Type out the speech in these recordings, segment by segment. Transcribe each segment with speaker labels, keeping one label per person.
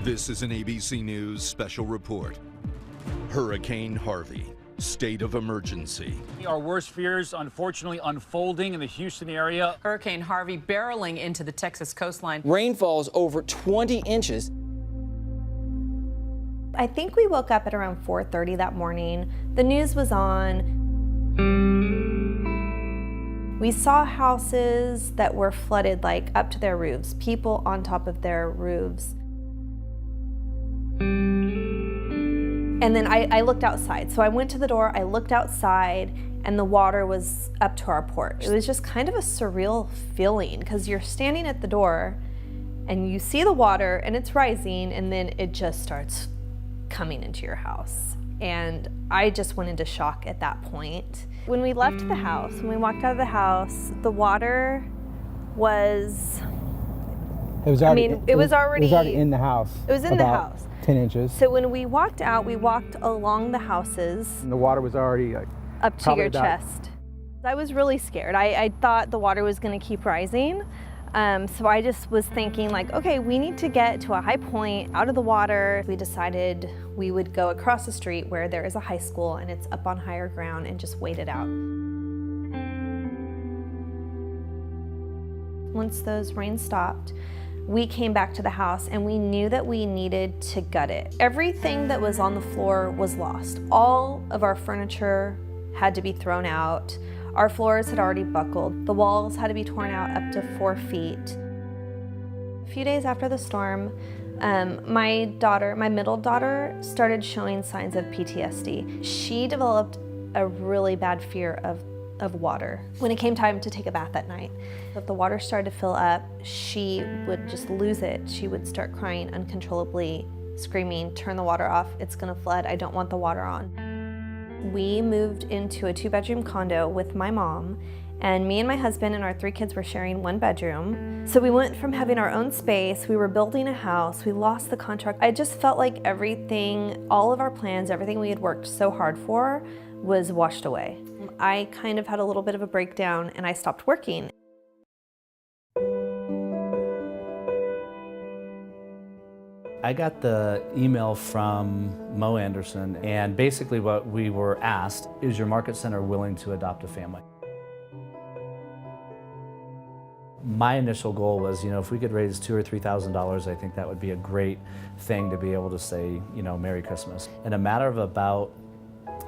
Speaker 1: This is an ABC News special report. Hurricane Harvey, state of emergency.
Speaker 2: Our worst fears, unfortunately, unfolding in the Houston area.
Speaker 3: Hurricane Harvey barreling into the Texas coastline.
Speaker 4: Rainfalls over 20 inches.
Speaker 5: I think we woke up at around 4:30 that morning. The news was on. We saw houses that were flooded, like up to their roofs, people on top of their roofs. And then I looked outside. So I went to the door, I looked outside, and the water was up to our porch. It was just kind of a surreal feeling because you're standing at the door and you see the water and it's rising, and then it just starts coming into your house. And I just went into shock at that point. When we left the house, when we walked out of the house, the water was,
Speaker 6: it was already in the house.
Speaker 5: It was in the house.
Speaker 6: 10 inches.
Speaker 5: So when we walked out, we walked along the houses.
Speaker 6: And the water was already
Speaker 5: up to your chest. I was really scared. I thought the water was going to keep rising. So I just was thinking like, okay, we need to get to a high point out of the water. We decided we would go across the street where there is a high school and it's up on higher ground and just wait it out. Once those rains stopped, we came back to the house and we knew that we needed to gut it. Everything that was on the floor was lost. All of our furniture had to be thrown out. Our floors had already buckled. The walls had to be torn out up to 4 feet. A few days after the storm, my middle daughter, started showing signs of PTSD. She developed a really bad fear of water. When it came time to take a bath at night, if the water started to fill up, she would just lose it. She would start crying uncontrollably, screaming, "Turn the water off, it's gonna flood, I don't want the water on." We moved into a 2-bedroom condo with my mom, and me and my husband and our 3 kids were sharing 1 bedroom. So we went from having our own space, we were building a house, we lost the contract. I just felt like everything, all of our plans, everything we had worked so hard for was washed away. I kind of had a little bit of a breakdown and I stopped working.
Speaker 7: I got the email from Mo Anderson, and basically what we were asked is, your market center willing to adopt a family? My initial goal was, if we could raise $2,000 or $3,000, I think that would be a great thing to be able to say, Merry Christmas. In a matter of about,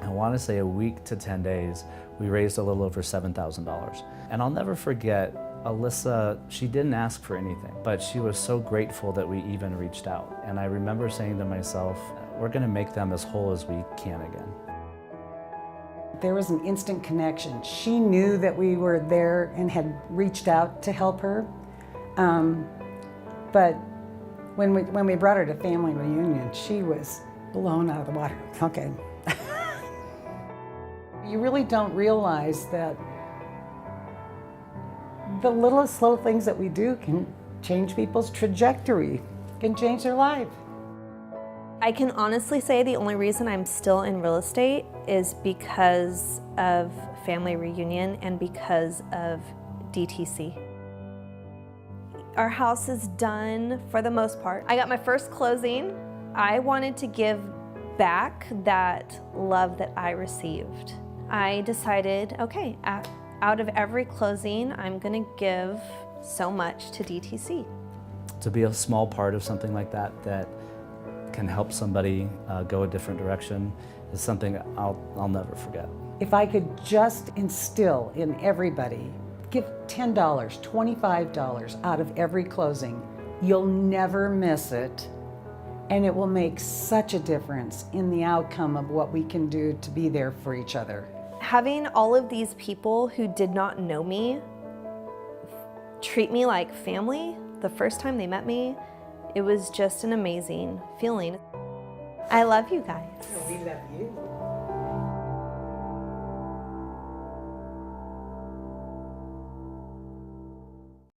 Speaker 7: I want to say a week to 10 days, we raised a little over $7,000. And I'll never forget, Alyssa, she didn't ask for anything, but she was so grateful that we even reached out. And I remember saying to myself, we're going to make them as whole as we can again.
Speaker 8: There was an instant connection. She knew that we were there and had reached out to help her. But when we brought her to family reunion, she was blown out of the water. Okay. You really don't realize that the littlest little things that we do can change people's trajectory, can change their life.
Speaker 5: I can honestly say the only reason I'm still in real estate is because of family reunion and because of DTC. Our house is done for the most part. I got my first closing. I wanted to give back that love that I received. I decided, okay, out of every closing, I'm gonna give so much to DTC.
Speaker 7: To be a small part of something like that can help somebody go a different direction is something I'll never forget.
Speaker 8: If I could just instill in everybody, give $10, $25 out of every closing, you'll never miss it. And it will make such a difference in the outcome of what we can do to be there for each other.
Speaker 5: Having all of these people who did not know me treat me like family the first time they met me, it was just an amazing feeling. I love you guys.
Speaker 8: We love you.